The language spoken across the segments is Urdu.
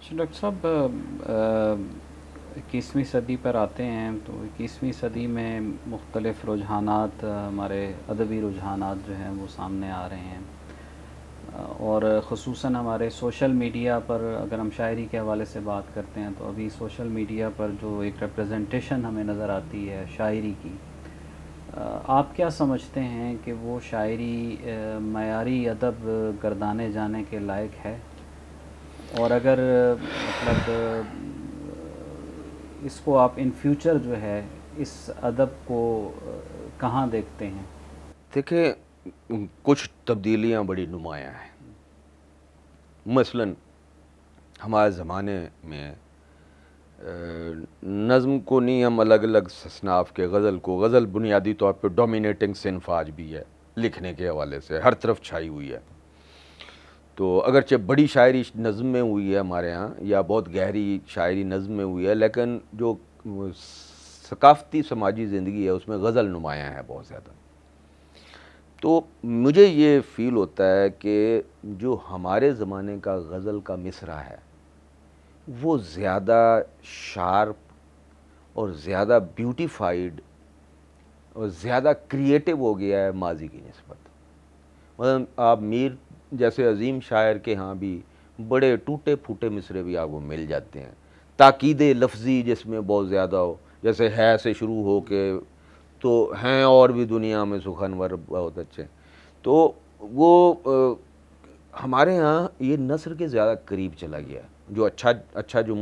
اچھا ڈاکٹر صاحب، 21ویں صدی پر آتے ہیں تو 21ویں صدی میں مختلف رجحانات، ہمارے ادبی رجحانات جو ہیں وہ سامنے آ رہے ہیں، اور خصوصاً ہمارے سوشل میڈیا پر اگر ہم شاعری کے حوالے سے بات کرتے ہیں تو ابھی سوشل میڈیا پر جو ایک ریپریزنٹیشن ہمیں نظر آتی ہے شاعری کی، آپ کیا سمجھتے ہیں کہ وہ شاعری معیاری ادب گردانے جانے کے لائق ہے؟ اور اگر مطلب اس کو آپ ان فیوچر جو ہے اس ادب کو کہاں دیکھتے ہیں؟ دیکھیں، کچھ تبدیلیاں بڑی نمایاں ہیں۔ مثلاً ہمارے زمانے میں نظم کو نہیں، ہم الگ الگ اصناف کے غزل بنیادی طور پہ ڈومینیٹنگ صنف آج بھی ہے، لکھنے کے حوالے سے ہر طرف چھائی ہوئی ہے۔ تو اگرچہ بڑی شاعری نظم میں ہوئی ہے ہمارے ہاں، یا بہت گہری شاعری نظم میں ہوئی ہے، لیکن جو ثقافتی سماجی زندگی ہے اس میں غزل نمایاں ہے بہت زیادہ۔ تو مجھے یہ فیل ہوتا ہے کہ جو ہمارے زمانے کا غزل کا مصرع ہے وہ زیادہ شارپ اور زیادہ بیوٹیفائیڈ اور زیادہ کریٹیو ہو گیا ہے ماضی کی نسبت۔ مثلا آپ میر جیسے عظیم شاعر کے ہاں بھی بڑے ٹوٹے پھوٹے مصرے بھی آپ کو مل جاتے ہیں، تاکید لفظی جس میں بہت زیادہ ہو، جیسے ہے سے شروع ہو کے تو ہیں اور بھی دنیا میں سخنور بہت اچھے۔ تو وہ ہمارے ہاں یہ نثر کے زیادہ قریب چلا گیا ہے۔ جو اچھا جو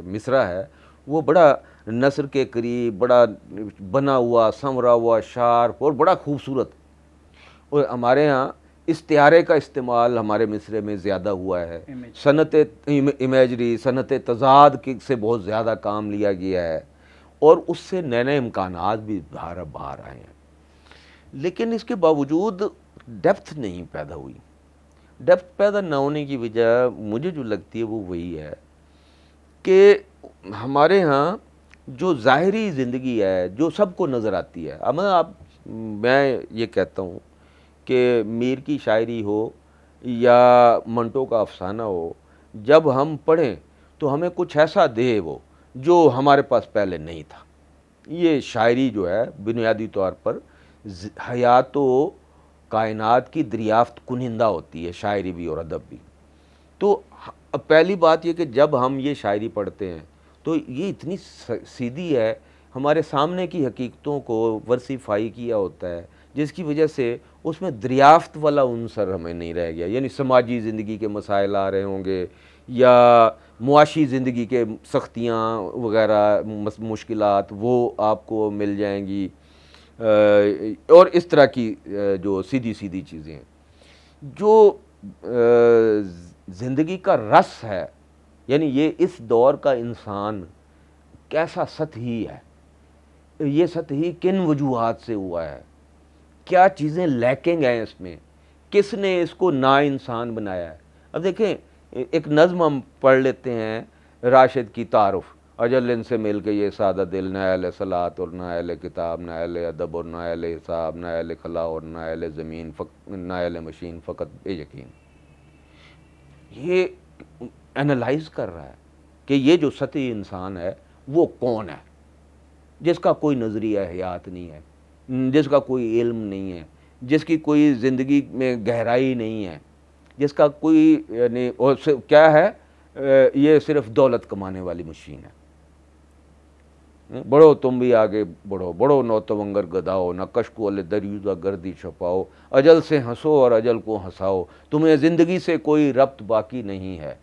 مصرع ہے وہ بڑا نثر کے قریب، بڑا بنا ہوا سنورا ہوا شارپ اور بڑا خوبصورت۔ اور ہمارے ہاں استعارے کا استعمال ہمارے مصرے میں زیادہ ہوا ہے، صنعت امیجری، صنعت تضاد سے بہت زیادہ کام لیا گیا ہے، اور اس سے نئے نئے امکانات بھی باہر آئے ہیں۔ لیکن اس کے باوجود ڈیپتھ نہیں پیدا ہوئی۔ ڈیپتھ پیدا نہ ہونے کی وجہ مجھے جو لگتی ہے وہ وہی ہے کہ ہمارے ہاں جو ظاہری زندگی ہے جو سب کو نظر آتی ہے، میں یہ کہتا ہوں کہ میر کی شاعری ہو یا منٹو کا افسانہ ہو، جب ہم پڑھیں تو ہمیں کچھ ایسا دے وہ جو ہمارے پاس پہلے نہیں تھا۔ یہ شاعری جو ہے بنیادی طور پر حیات و کائنات کی دریافت کنندہ ہوتی ہے، شاعری بھی اور ادب بھی۔ تو پہلی بات یہ کہ جب ہم یہ شاعری پڑھتے ہیں تو یہ اتنی سیدھی ہے، ہمارے سامنے کی حقیقتوں کو ورسیفائی کیا ہوتا ہے، جس کی وجہ سے اس میں دریافت والا عنصر ہمیں نہیں رہ گیا۔ یعنی سماجی زندگی کے مسائل آ رہے ہوں گے یا معاشی زندگی کے سختیاں وغیرہ مشکلات، وہ آپ کو مل جائیں گی، اور اس طرح کی جو سیدھی سیدھی چیزیں ہیں۔ جو زندگی کا رس ہے، یعنی یہ اس دور کا انسان کیسا سطحی ہے، یہ سطحی کن وجوہات سے ہوا ہے، کیا چیزیں لیکنگ ہیں اس میں، کس نے اس کو نا انسان بنایا ہے۔ اب دیکھیں، ایک نظم ہم پڑھ لیتے ہیں راشد کی تعارف، اجل ان سے مل کے یہ سادہ دل، نہ اہل صلاۃ اور نہ اہل کتاب، نہ اہل ادب اور نہ اہل حساب، نہ اہل خلا اور نہ اہل زمین، نہ اہل مشین، فقط بے یقین۔ یہ انالائز کر رہا ہے کہ یہ جو سطحی انسان ہے وہ کون ہے، جس کا کوئی نظریہ حیات نہیں ہے، جس کا کوئی علم نہیں ہے، جس کی کوئی زندگی میں گہرائی نہیں ہے، جس کا کوئی یعنی کیا ہے، یہ صرف دولت کمانے والی مشین ہے۔ بڑھو تم بھی آگے بڑھو، بڑھو نوتونگر گداؤ، نہ کشکو والے دریوزہ گردی چھپاؤ، اجل سے ہنسو اور اجل کو ہنساؤ، تمہیں زندگی سے کوئی ربط باقی نہیں ہے۔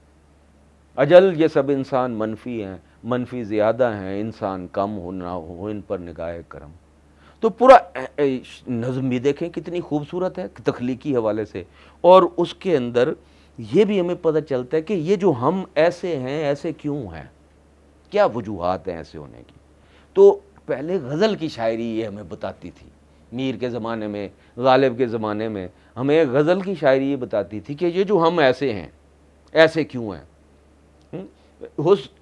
اجل یہ سب انسان منفی ہیں، منفی زیادہ ہیں، انسان کم ہو نہ ہو ان پر نگاہ کرم۔ تو پورا نظم بھی دیکھیں کتنی خوبصورت ہے تخلیقی حوالے سے، اور اس کے اندر یہ بھی ہمیں پتہ چلتا ہے کہ یہ جو ہم ایسے ہیں، ایسے کیوں ہیں، کیا وجوہات ہیں ایسے ہونے کی۔ تو پہلے غزل کی شاعری یہ ہمیں بتاتی تھی، میر کے زمانے میں، غالب کے زمانے میں ہمیں غزل کی شاعری یہ بتاتی تھی کہ یہ جو ہم ایسے ہیں، ایسے کیوں ہیں۔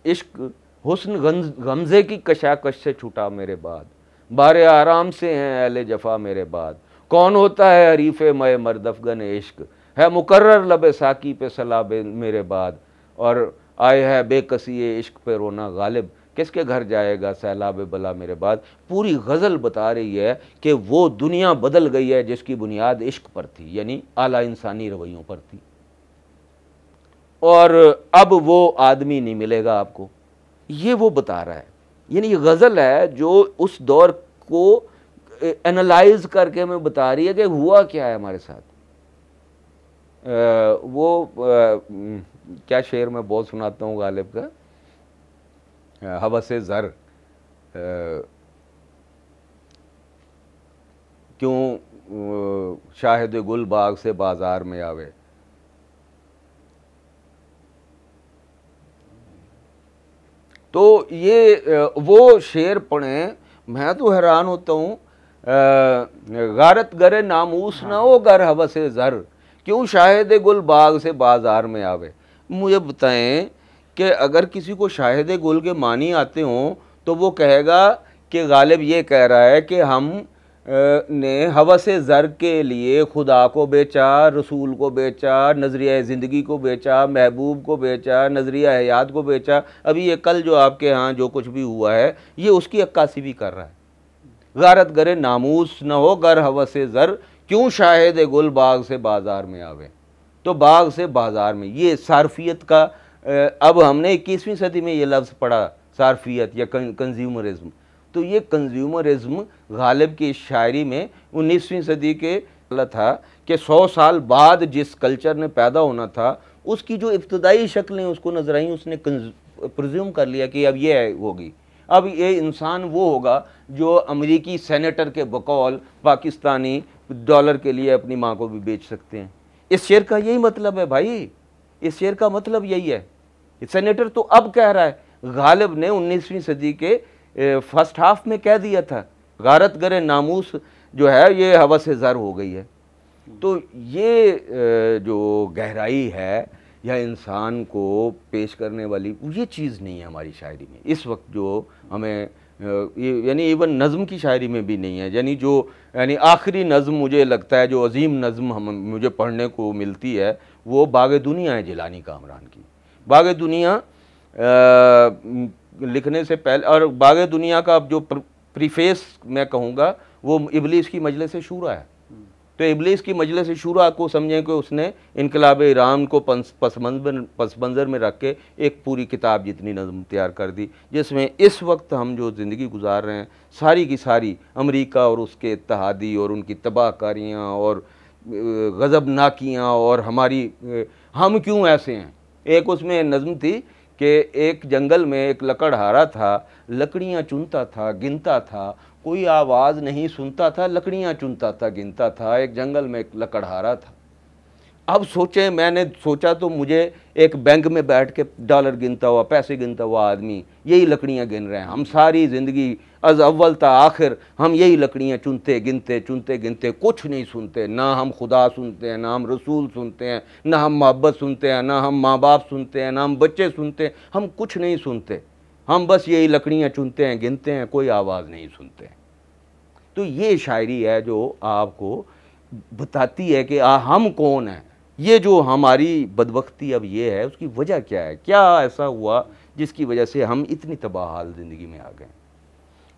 عشق حسن غمزے کی کشاکش سے چھوٹا میرے بعد، بارے آرام سے ہیں اہل جفا میرے بعد، کون ہوتا ہے حریف مے مردفگن عشق، ہے مقرر لب ساقی پہ سلاب میرے بعد، اور آئے ہے بے کسی عشق پہ رونا غالب، کس کے گھر جائے گا سیلاب بلا میرے بعد۔ پوری غزل بتا رہی ہے کہ وہ دنیا بدل گئی ہے جس کی بنیاد عشق پر تھی، یعنی اعلیٰ انسانی رویوں پر تھی، اور اب وہ آدمی نہیں ملے گا آپ کو، یہ وہ بتا رہا ہے۔ یعنی یہ غزل ہے جو اس دور کو انالائز کر کے ہمیں بتا رہی ہے کہ ہوا کیا ہے ہمارے ساتھ۔ وہ کیا شعر میں بہت سناتا ہوں غالب کا، ہوس زر کیوں شاہد گل باغ سے بازار میں آوے، تو یہ وہ شعر پڑھیں، میں تو حیران ہوتا ہوں، غارت گر ناموس نہ ہو گر ہوس زر کیوں شاہد گل باغ سے بازار میں آوے۔ مجھے بتائیں کہ اگر کسی کو شاہد گل کے معنی آتے ہوں تو وہ کہے گا کہ غالب یہ کہہ رہا ہے کہ ہم نے ہوس زر کے لیے خدا کو بیچا، رسول کو بیچا، نظریہ زندگی کو بیچا، محبوب کو بیچا، نظریہ حیات کو بیچا، ابھی یہ کل جو آپ کے ہاں جو کچھ بھی ہوا ہے یہ اس کی عکاسی بھی کر رہا ہے۔ غارت گر ناموس نہ ہو گر ہوس زر کیوں شاہد گل باغ سے بازار میں آوے۔ تو باغ سے بازار میں، یہ صارفیت کا، اب ہم نے 21ویں صدی میں یہ لفظ پڑھا صارفیت یا کنزیومرزم، تو یہ کنزیومرزم غالب کی شاعری میں 19ویں صدی کے تھا کہ 100 سال بعد جس کلچر نے پیدا ہونا تھا اس کی جو ابتدائی شکلیں اس کو نظر آئیں، اس نے پرزیوم کر لیا کہ اب یہ ہوگی، اب یہ انسان وہ ہوگا جو امریکی سینیٹر کے بقول پاکستانی ڈالر کے لیے اپنی ماں کو بھی بیچ سکتے ہیں۔ اس شعر کا یہی مطلب ہے بھائی، اس شعر کا مطلب یہی ہے۔ سینیٹر تو اب کہہ رہا ہے، غالب نے 19ویں صدی کے فرسٹ ہاف میں کہہ دیا تھا غارت گر ناموس جو ہے یہ ہوس زر ہو گئی ہے۔ تو یہ جو گہرائی ہے یا انسان کو پیش کرنے والی یہ چیز نہیں ہے ہماری شاعری میں اس وقت، جو ہمیں یعنی ایون نظم کی شاعری میں بھی نہیں ہے، یعنی آخری نظم مجھے لگتا ہے جو عظیم نظم مجھے پڑھنے کو ملتی ہے وہ باغ دنیا ہے جیلانی کامران کی۔ باغ دنیا لکھنے سے پہلے، اور باغ دنیا کا جو پریفیس میں کہوں گا وہ ابلیس کی مجلس شورا ہے، تو ابلیس کی مجلس شورا کو سمجھیں کہ اس نے انقلاب ایران کو پس منظر میں رکھ کے ایک پوری کتاب جتنی نظم تیار کر دی، جس میں اس وقت ہم جو زندگی گزار رہے ہیں ساری کی ساری امریکہ اور اس کے اتحادی اور ان کی تباہ کاریاں اور غضبناکیاں اور ہم کیوں ایسے ہیں۔ ایک اس میں نظم تھی کہ ایک جنگل میں ایک لکڑہارا تھا، لکڑیاں چنتا تھا گنتا تھا، کوئی آواز نہیں سنتا تھا، لکڑیاں چنتا تھا گنتا تھا، ایک جنگل میں ایک لکڑہارا تھا۔ اب سوچیں، میں نے سوچا تو مجھے ایک بینک میں بیٹھ کے ڈالر گنتا ہوا، پیسے گنتا ہوا آدمی یہی لکڑیاں گن رہے ہیں، ہم ساری زندگی از اول تا آخر ہم یہی لکڑیاں چنتے گنتے کچھ نہیں سنتے، نہ ہم خدا سنتے ہیں، نہ ہم رسول سنتے ہیں، نہ ہم محبت سنتے ہیں، نہ ہم ماں باپ سنتے ہیں، نہ ہم بچے سنتے ہیں، ہم کچھ نہیں سنتے، ہم بس یہی لکڑیاں چنتے ہیں گنتے ہیں، کوئی آواز نہیں سنتے۔ تو یہ شاعری ہے جو آپ کو بتاتی ہے کہ ہم کون ہیں، یہ جو ہماری بدبختی اب یہ ہے اس کی وجہ کیا ہے، کیا ایسا ہوا جس کی وجہ سے ہم اتنی تباہ حال زندگی میں آ گئے۔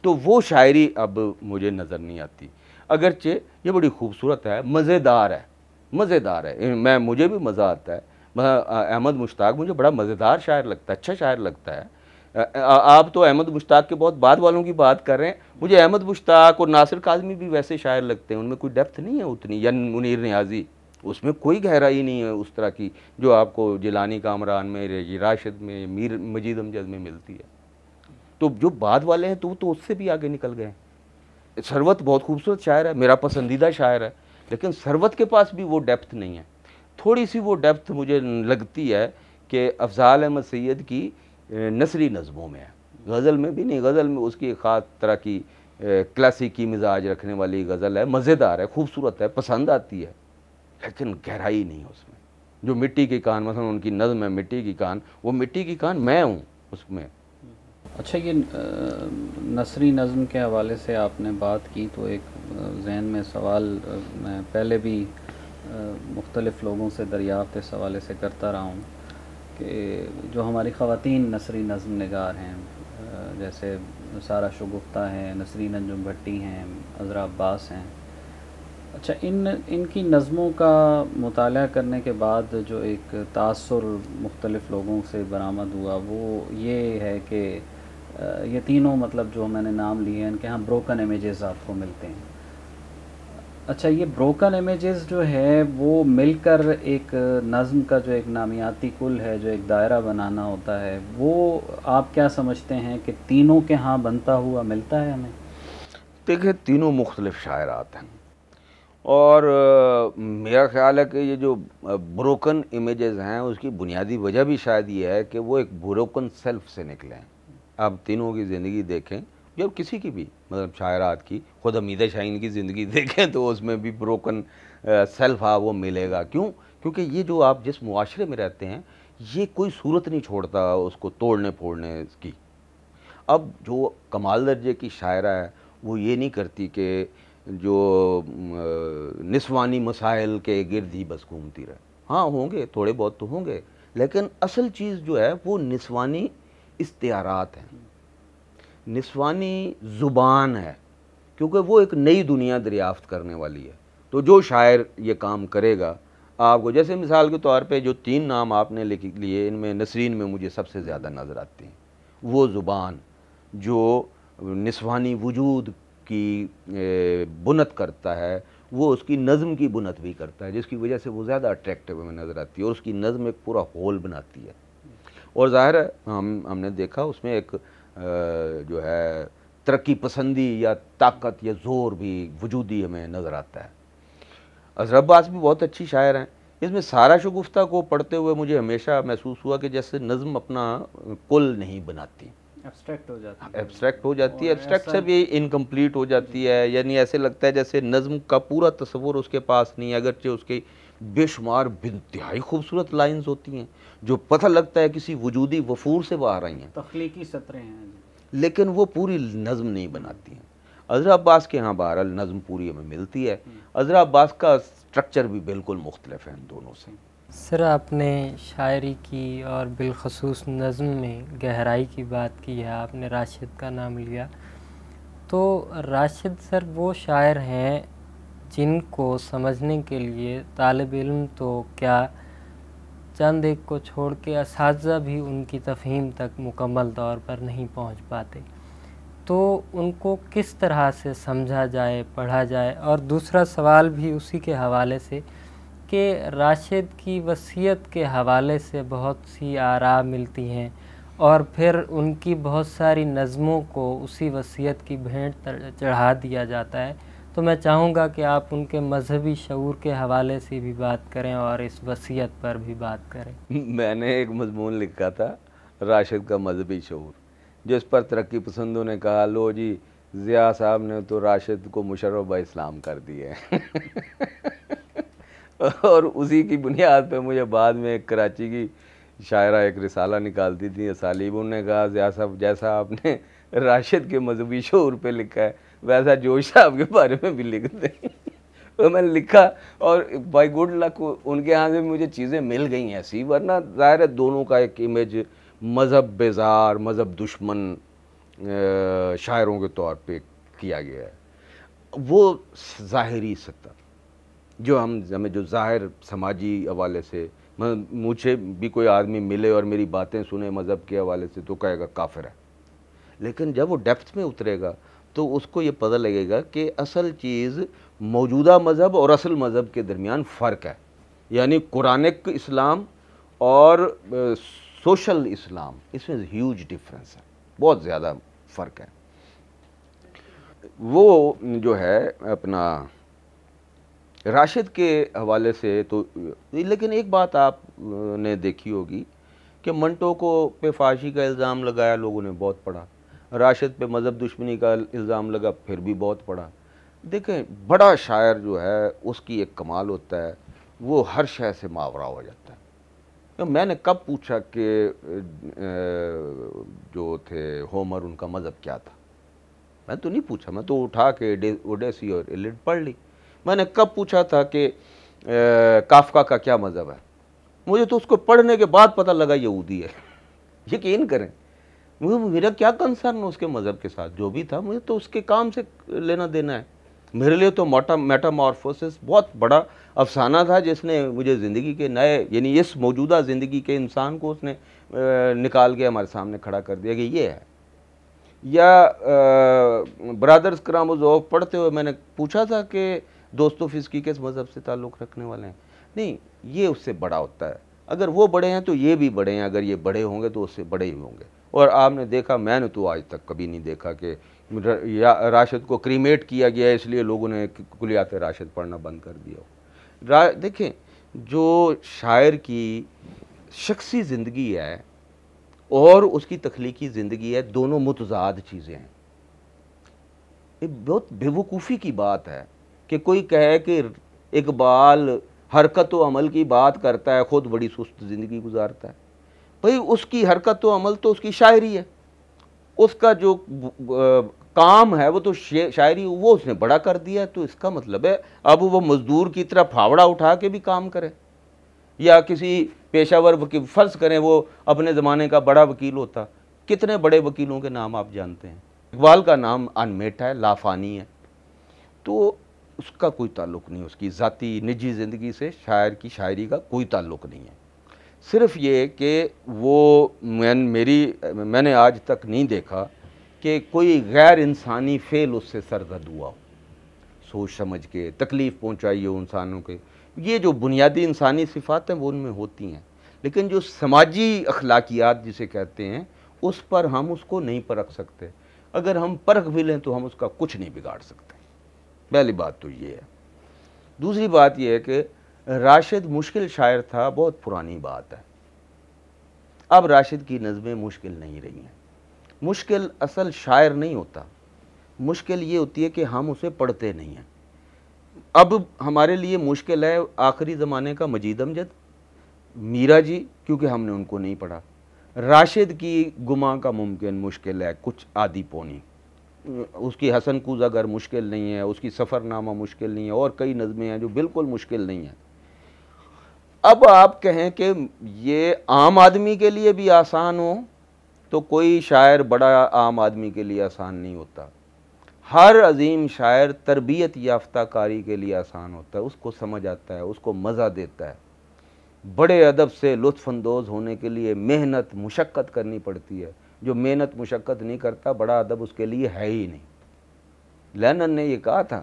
تو وہ شاعری اب مجھے نظر نہیں آتی، اگرچہ یہ بڑی خوبصورت ہے، مزیدار ہے، مجھے بھی مزہ آتا ہے۔ احمد مشتاق مجھے بڑا مزیدار شاعر لگتا ہے، اچھا شاعر لگتا ہے۔ آپ تو احمد مشتاق کے بہت بعد والوں کی بات کر رہے ہیں، مجھے احمد مشتاق اور ناصر کاظمی بھی ویسے شاعر لگتے ہیں، ان میں کوئی ڈیپتھ نہیں ہے اتنی، یا منیر نیازی، اس میں کوئی گہرائی نہیں ہے اس طرح کی جو آپ کو جیلانی کامران میں، راشد میں، میر مجید امجد میں ملتی ہے۔ تو جو بعد والے ہیں تو اس سے بھی آگے نکل گئے ہیں۔ ثروت بہت خوبصورت شاعر ہے، میرا پسندیدہ شاعر ہے، لیکن ثروت کے پاس بھی وہ ڈیپتھ نہیں ہے۔ تھوڑی سی وہ ڈیپتھ مجھے لگتی ہے کہ افضال احمد سید کی نثری نظموں میں ہے، غزل میں بھی نہیں، غزل میں اس کی خاص طرح کی کلاسیکی مزاج رکھنے والی غزل ہے، مزیدار ہے، خوبصورت ہے، پسند آتی ہے، لیکن گہرائی نہیں ہے اس میں۔ جو مٹی کی کان، مثلا ان کی نظم ہے مٹی کی کان، وہ مٹی کی کان میں ہوں اس میں۔ اچھا، یہ نثری نظم کے حوالے سے آپ نے بات کی تو ایک ذہن میں سوال میں پہلے بھی مختلف لوگوں سے دریافت اس حوالے سے کرتا رہا ہوں کہ جو ہماری خواتین نثری نظم نگار ہیں جیسے سارہ شگفتہ ہیں، نسرین انجم بھٹی ہیں، عذرا عباس ہیں، اچھا ان کی نظموں کا مطالعہ کرنے کے بعد جو ایک تاثر مختلف لوگوں سے برآمد ہوا وہ یہ ہے کہ یہ تینوں مطلب جو میں نے نام لیے ہیں ان کے ہاں بروکن امیجز آپ کو ملتے ہیں. اچھا یہ بروکن امیجز جو ہے وہ مل کر ایک نظم کا جو ایک نامیاتی کل ہے، جو ایک دائرہ بنانا ہوتا ہے، وہ آپ کیا سمجھتے ہیں کہ تینوں کے ہاں بنتا ہوا ملتا ہے ہمیں؟ دیکھیں تینوں مختلف شاعرات ہیں، اور میرا خیال ہے کہ یہ جو بروکن امیجز ہیں اس کی بنیادی وجہ بھی شاید یہ ہے کہ وہ ایک بروکن سیلف سے نکلے ہیں. آپ تینوں کی زندگی دیکھیں، جب کسی کی بھی مطلب شاعرات کی، خود حمیدہ شاہین کی زندگی دیکھیں تو اس میں بھی بروکن سیلف وہ ملے گا. کیونکہ یہ جو آپ جس معاشرے میں رہتے ہیں یہ کوئی صورت نہیں چھوڑتا اس کو توڑنے پھوڑنے کی. اب جو کمال درجے کی شاعرہ ہے وہ یہ نہیں کرتی کہ جو نسوانی مسائل کے گرد ہی بس گھومتی رہے. ہاں ہوں گے، تھوڑے بہت تو ہوں گے، لیکن اصل چیز جو ہے وہ نسوانی استعارات ہیں، نسوانی زبان ہے، کیونکہ وہ ایک نئی دنیا دریافت کرنے والی ہے. تو جو شاعر یہ کام کرے گا آپ کو، جیسے مثال کے طور پہ جو تین نام آپ نے لکھ لیے ان میں نسرین میں مجھے سب سے زیادہ نظر آتی ہیں. وہ زبان جو نسوانی وجود کی بنت کرتا ہے وہ اس کی نظم کی بنت بھی کرتا ہے، جس کی وجہ سے وہ زیادہ اٹریکٹیو میں نظر آتی ہے، اور اس کی نظم ایک پورا ہول بناتی ہے. اور ظاہر ہے ہم نے دیکھا اس میں ایک جو ہے ترقی پسندی یا طاقت یا زور بھی وجودی ہمیں نظر آتا ہے. عذرا عباس بھی بہت اچھی شاعر ہیں. اس میں سارہ شگفتہ کو پڑھتے ہوئے مجھے ہمیشہ محسوس ہوا کہ جیسے نظم اپنا کل نہیں بناتی، ایبسٹریکٹ ہو جاتی ہے، ایبسٹریکٹ ہو جاتی ہے، ایبسٹریکٹ سے بھی انکمپلیٹ ہو جاتی ہے. یعنی ایسے لگتا ہے جیسے نظم کا پورا تصور اس کے پاس نہیں ہے، اگرچہ اس کی بے شمار انتہائی خوبصورت لائنز ہوتی ہیں جو پتہ لگتا ہے کسی وجودی وفور سے باہر آئی ہیں، تخلیقی سطریں ہیں، لیکن وہ پوری نظم نہیں بناتی ہیں. عذرا عباس کے ہاں بہرحال نظم پوری ہمیں ملتی ہے. عذرا عباس کا سٹرکچر بھی بالکل مختلف ہے ان دونوں سے. سر آپ نے شاعری کی اور بالخصوص نظم میں گہرائی کی بات کی ہے، آپ نے راشد کا نام لیا، تو راشد سر وہ شاعر ہیں جن کو سمجھنے کے لیے طالب علم تو کیا چند ایک کو چھوڑ کے اساتذہ بھی ان کی تفہیم تک مکمل طور پر نہیں پہنچ پاتے. تو ان کو کس طرح سے سمجھا جائے، پڑھا جائے؟ اور دوسرا سوال بھی اسی کے حوالے سے کہ راشد کی وصیت کے حوالے سے بہت سی آراء ملتی ہیں اور پھر ان کی بہت ساری نظموں کو اسی وصیت کی بھینٹ چڑھا دیا جاتا ہے. تو میں چاہوں گا کہ آپ ان کے مذہبی شعور کے حوالے سے بھی بات کریں اور اس وصیت پر بھی بات کریں. میں نے ایک مضمون لکھا تھا راشد کا مذہبی شعور، جس پر ترقی پسندوں نے کہا لو جی ضیاء صاحب نے تو راشد کو مشرف با اسلام کر دیا ہے. اور اسی کی بنیاد پہ مجھے بعد میں ایک کراچی کی شاعرہ ایک رسالہ نکالتی تھی اسالیب، انہوں نے کہا ضیاء صاحب جیسا آپ نے راشد کے مذہبی شعور پہ لکھا ہے ویسا جوش صاحب کے بارے میں بھی لکھ دیں. تو میں نے لکھا اور بائی گڈ لک ان کے ہاں سے مجھے چیزیں مل گئی ایسی، ورنہ ظاہر ہے دونوں کا ایک امیج مذہب بیزار، مذہب دشمن شاعروں کے طور پہ کیا گیا ہے. وہ ظاہری سطح جو ہمیں جو ظاہر سماجی حوالے سے، مجھے بھی کوئی آدمی ملے اور میری باتیں سنے مذہب کے حوالے سے تو کہے گا کافر ہے، لیکن جب وہ ڈیپتھ میں اترے گا تو اس کو یہ پتہ لگے گا کہ اصل چیز موجودہ مذہب اور اصل مذہب کے درمیان فرق ہے. یعنی قرآنک اسلام اور سوشل اسلام، اس میں ہیوج ڈفرینس ہے، بہت زیادہ فرق ہے. وہ جو ہے اپنا راشد کے حوالے سے تو، لیکن ایک بات آپ نے دیکھی ہوگی کہ منٹو کو پہ فحاشی کا الزام لگایا، لوگوں نے بہت پڑھا. راشد پہ مذہب دشمنی کا الزام لگا، پھر بھی بہت پڑھا. دیکھیں بڑا شاعر جو ہے اس کی ایک کمال ہوتا ہے وہ ہر شے سے ماورا ہو جاتا ہے. میں نے کب پوچھا کہ جو تھے ہومر ان کا مذہب کیا تھا؟ میں تو نہیں پوچھا، میں تو اٹھا کے اوڈیسی اور ایلیڈ پڑھ لی. میں نے کب پوچھا تھا کہ کافکا کا کیا مذہب ہے؟ مجھے تو اس کو پڑھنے کے بعد پتہ لگا یہودی ہے. یقین کریں, میرا کیا کنسرن اس کے مذہب کے ساتھ, جو بھی تھا مجھے تو اس کے کام سے لینا دینا ہے. میرے لیے تو میٹامارفوسس بہت بڑا افسانہ تھا, جس نے مجھے زندگی کے نئے, یعنی اس موجودہ زندگی کے انسان کو اس نے نکال کے ہمارے سامنے کھڑا کر دیا کہ یہ ہے. یا برادرز کرام ذوق پڑھتے ہوئے میں نے پوچھا تھا کہ دوستوفسکی کس مذہب سے تعلق رکھنے والے ہیں. نہیں, یہ اس سے بڑا ہوتا ہے. اگر وہ بڑے ہیں تو یہ بھی بڑے ہیں, اگر یہ بڑے ہوں گے تو اس سے بڑے ہی ہوں گے. اور آپ نے دیکھا, میں نے تو آج تک کبھی نہیں دیکھا کہ راشد کو کریمیٹ کیا گیا اس لیے لوگوں نے کلیات راشد پڑھنا بند کر دیا. دیکھیں, جو شاعر کی شخصی زندگی ہے اور اس کی تخلیقی زندگی ہے, دونوں متضاد چیزیں ہیں. یہ بہت بے وقوفی کی بات ہے کہ کوئی کہے کہ اقبال حرکت و عمل کی بات کرتا ہے, خود بڑی سست زندگی گزارتا ہے. بھئی اس کی حرکت و عمل تو اس کی شاعری ہے, اس کا جو کام ہے وہ تو شاعری, وہ اس نے بڑا کر دیا ہے. تو اس کا مطلب ہے اب وہ مزدور کی طرح پھاوڑا اٹھا کے بھی کام کرے, یا کسی پیشہ ور وکیل, فرض کریں وہ اپنے زمانے کا بڑا وکیل ہوتا. کتنے بڑے وکیلوں کے نام آپ جانتے ہیں؟ اقبال کا نام انمیٹ ہے, لافانی ہے. تو اس کا کوئی تعلق نہیں, اس کی ذاتی نجی زندگی سے شاعر کی شاعری کا کوئی تعلق نہیں ہے. صرف یہ کہ وہ میں نے آج تک نہیں دیکھا کہ کوئی غیر انسانی فعل اس سے سرزد ہوا ہو, سوچ سمجھ کے تکلیف پہنچائی ہو انسانوں کے. یہ جو بنیادی انسانی صفات ہیں وہ ان میں ہوتی ہیں, لیکن جو سماجی اخلاقیات جسے کہتے ہیں, اس پر ہم اس کو نہیں پرکھ سکتے. اگر ہم پرکھ بھی لیں تو ہم اس کا کچھ نہیں بگاڑ سکتے. پہلی بات تو یہ ہے. دوسری بات یہ ہے کہ راشد مشکل شاعر تھا, بہت پرانی بات ہے. اب راشد کی نظمیں مشکل نہیں رہی ہیں. مشکل اصل شاعر نہیں ہوتا, مشکل یہ ہوتی ہے کہ ہم اسے پڑھتے نہیں ہیں. اب ہمارے لیے مشکل ہے آخری زمانے کا مجید امجد, میرا جی, کیونکہ ہم نے ان کو نہیں پڑھا. راشد کی گماں کا ممکن مشکل ہے کچھ آدھی پونی, اس کی حسن کوز اگر مشکل نہیں ہے, اس کی سفر نامہ مشکل نہیں ہے, اور کئی نظمیں ہیں جو بالکل مشکل نہیں ہیں. اب آپ کہیں کہ یہ عام آدمی کے لیے بھی آسان ہو, تو کوئی شاعر بڑا عام آدمی کے لیے آسان نہیں ہوتا. ہر عظیم شاعر تربیت یافتہ کاری کے لیے آسان ہوتا ہے, اس کو سمجھ آتا ہے, اس کو مزہ دیتا ہے. بڑے ادب سے لطف اندوز ہونے کے لیے محنت مشقت کرنی پڑتی ہے. جو محنت مشقت نہیں کرتا, بڑا ادب اس کے لیے ہے ہی نہیں. لینن نے یہ کہا تھا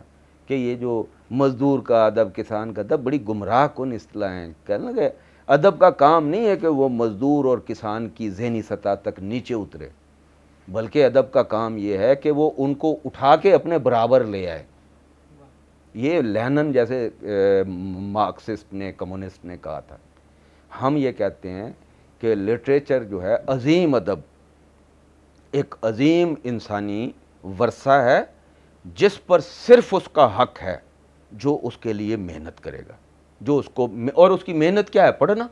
کہ یہ جو مزدور کا ادب, کسان کا ادب, بڑی گمراہ کن اصطلاحیں. کہنے لگے ادب کا کام نہیں ہے کہ وہ مزدور اور کسان کی ذہنی سطح تک نیچے اترے, بلکہ ادب کا کام یہ ہے کہ وہ ان کو اٹھا کے اپنے برابر لے آئے. یہ لینن جیسے مارکسسٹ نے, کمیونسٹ نے کہا تھا. ہم یہ کہتے ہیں کہ لٹریچر جو ہے عظیم ادب ایک عظیم انسانی ورثہ ہے, جس پر صرف اس کا حق ہے جو اس کے لیے محنت کرے گا, جو اس کو, اور اس کی محنت کیا ہے؟ پڑھنا.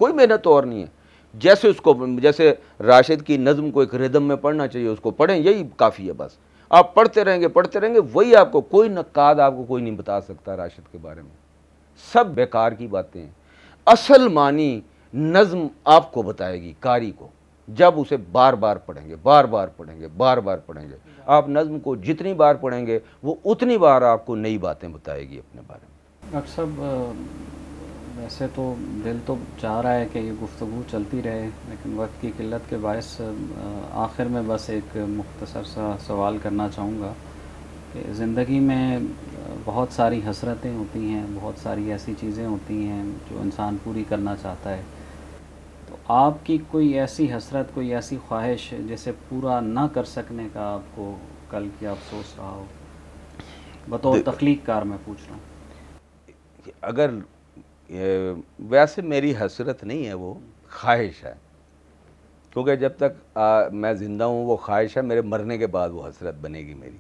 کوئی محنت اور نہیں ہے. جیسے راشد کی نظم کو ایک ردم میں پڑھنا چاہیے, اس کو پڑھیں, یہی کافی ہے بس. آپ پڑھتے رہیں گے, وہی آپ کو, کوئی نقاد آپ کو کوئی نہیں بتا سکتا راشد کے بارے میں. سب بیکار کی باتیں ہیں. اصل معنی نظم آپ کو بتائے گی, قاری کو, جب اسے بار بار پڑھیں گے, بار بار پڑھیں گے. آپ نظم کو جتنی بار پڑھیں گے وہ اتنی بار آپ کو نئی باتیں بتائے گی اپنے بارے میں. ڈاکٹر صاحب, ویسے تو دل تو چاہ رہا ہے کہ یہ گفتگو چلتی رہے, لیکن وقت کی قلت کے باعث آخر میں بس ایک مختصر سا سوال کرنا چاہوں گا کہ زندگی میں بہت ساری حسرتیں ہوتی ہیں, بہت ساری ایسی چیزیں ہوتی ہیں جو انسان پوری کرنا چاہتا ہے. تو آپ کی کوئی ایسی حسرت, کوئی ایسی خواہش جسے پورا نہ کر سکنے کا آپ کو کل کی افسوس رہا ہو؟ بطور تخلیق کار میں پوچھ رہا ہوں. اگر ویسے میری حسرت نہیں ہے, وہ خواہش ہے, کیونکہ جب تک میں زندہ ہوں وہ خواہش ہے, میرے مرنے کے بعد وہ حسرت بنے گی میری.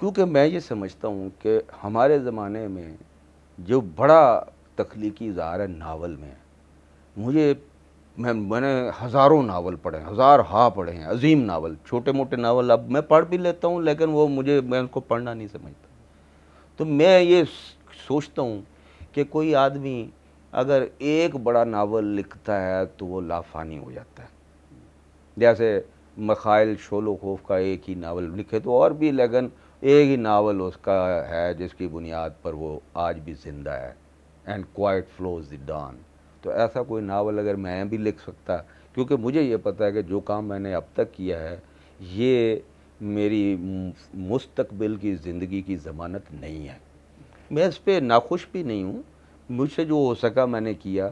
کیونکہ میں یہ سمجھتا ہوں کہ ہمارے زمانے میں جو بڑا تخلیقی اظہار ہے ناول میں, میں نے ہزاروں ناول پڑھے, ہزار ہا پڑھے ہیں, عظیم ناول, چھوٹے موٹے ناول اب میں پڑھ بھی لیتا ہوں, لیکن وہ میں ان کو پڑھنا نہیں سمجھتا. تو میں یہ سوچتا ہوں کہ کوئی آدمی اگر ایک بڑا ناول لکھتا ہے تو وہ لافانی ہو جاتا ہے. جیسے مخائل شول و خوف کا ایک ہی ناول لکھے تو اور بھی، لیکن ایک ہی ناول اس کا ہے جس کی بنیاد پر وہ آج بھی زندہ ہے، and quiet flows the Don. تو ایسا کوئی ناول اگر میں بھی لکھ سکتا، کیونکہ مجھے یہ پتہ ہے کہ جو کام میں نے اب تک کیا ہے یہ میری مستقبل کی زندگی کی ضمانت نہیں ہے. میں اس پہ ناخوش بھی نہیں ہوں، مجھ سے جو ہو سکا میں نے کیا،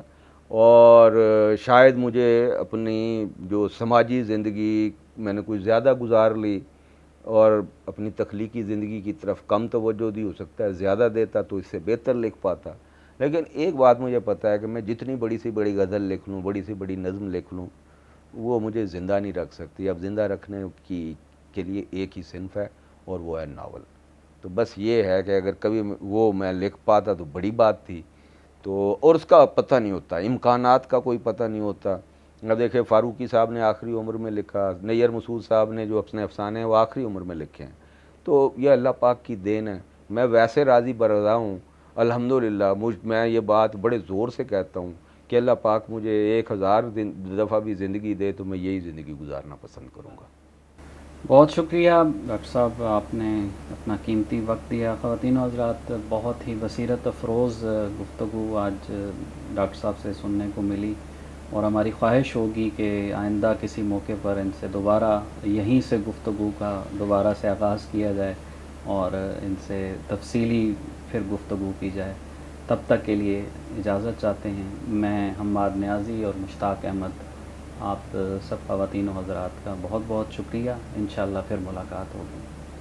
اور شاید مجھے اپنی جو سماجی زندگی میں نے کچھ زیادہ گزار لی اور اپنی تخلیقی زندگی کی طرف کم توجہ دی، ہو سکتا ہے زیادہ دیتا تو اس سے بہتر لکھ پاتا. لیکن ایک بات مجھے پتہ ہے کہ میں جتنی بڑی سی بڑی غزل لکھ لوں، بڑی سی بڑی نظم لکھ لوں، وہ مجھے زندہ نہیں رکھ سکتی. اب زندہ رکھنے کے لیے ایک ہی صنف ہے اور وہ ہے ناول. تو بس یہ ہے کہ اگر کبھی وہ میں لکھ پاتا تو بڑی بات تھی. تو اور اس کا پتہ نہیں ہوتا، امکانات کا کوئی پتہ نہیں ہوتا. اب دیکھیں فاروقی صاحب نے آخری عمر میں لکھا، نیر مسعود صاحب نے جو اپنے افسانے ہیں وہ آخری عمر میں لکھے ہیں. تو یہ اللہ پاک کی دین ہے. میں ویسے راضی برضا ہوں الحمدللہ. میں یہ بات بڑے زور سے کہتا ہوں کہ اللہ پاک مجھے 1000 دفعہ بھی زندگی دے تو میں یہی زندگی گزارنا پسند کروں گا. بہت شکریہ ڈاکٹر صاحب، آپ نے اپنا قیمتی وقت دیا. خواتین و حضرات، بہت ہی بصیرت افروز گفتگو آج ڈاکٹر صاحب سے سننے کو ملی، اور ہماری خواہش ہوگی کہ آئندہ کسی موقع پر ان سے دوبارہ یہیں سے گفتگو کا دوبارہ سے آغاز کیا جائے اور ان سے تفصیلی پھر گفتگو کی جائے. تب تک کے لیے اجازت چاہتے ہیں. میں حماد نیازی اور مشتاق احمد آپ سب خواتین و حضرات کا بہت بہت شکریہ. انشاءاللہ پھر ملاقات ہوگی.